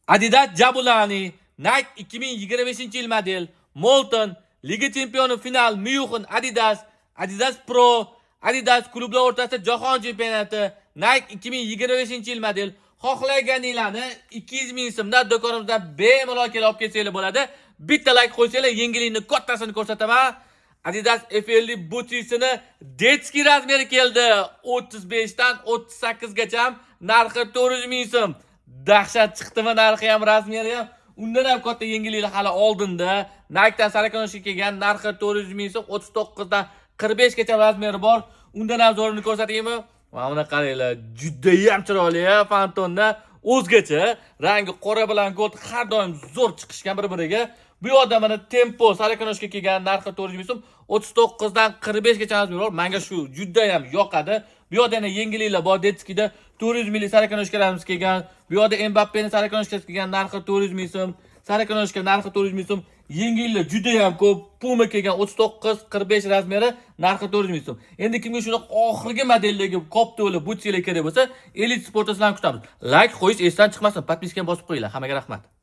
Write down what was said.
Adidas Jabulani, Nike 2025-yil model, Molton, Liga Chempioni final, Myunxen, Adidas Pro, Adidas klublar o'rtasida jahon chempionati, Nike 2025-yil model. Xohlaganinglarni 200 ming so'mdan do'konimizdan bemalol kelib olib ketsanglar bo'ladi. Bitta like qo'ysanglar, yengillikni kattasini ko'rsataman. Adidas FLD butisini detski razmeri keldi. 35 dan 38 gacha, narxi 400 ming so'm. Dahshat chiqdimi narxi ham, razmeri ham. Undan ham katta yengilliklar hali oldinda. Nike dan sarakanashga kelgan, narxi 400 ming so'm, 39 dan 45 gacha razmeri bor. Undan ham zo'rini ko'rsataymi? Mana buni qaranglar, juda ham chiroyli, Pantonna o'zgacha, rangi qora bilan gold har doim zo'r chiqishgan bir-biriga. Bu yoqda mana Tempo sarakanashga kelgan, narxi 400 ming so'm, 39 dan 45 gacha razmeri bor. Menga shu juda ham yoqadi. Bu yoqda yana yengilliklar bor, detskida 400 ming sarakanashga razmeri kelgan. Bu yoqda Mbappeni sarakanashga kelgan, narxi 400 ming so'm, sarakanashga narxi 400 ming so'm. Yengilliklar juda ham ko'p. Puma kelgan 39-45 razmeri, narxi 400 ming so'm. Endi kimga shuni oxirgi modeldagi kopto'li butsilar kerak bo'lsa, Elite Sports'dan kutamiz. Like qo'yish esdan chiqmasin, podpiskani bosib qo'yinglar. Hammaga rahmat.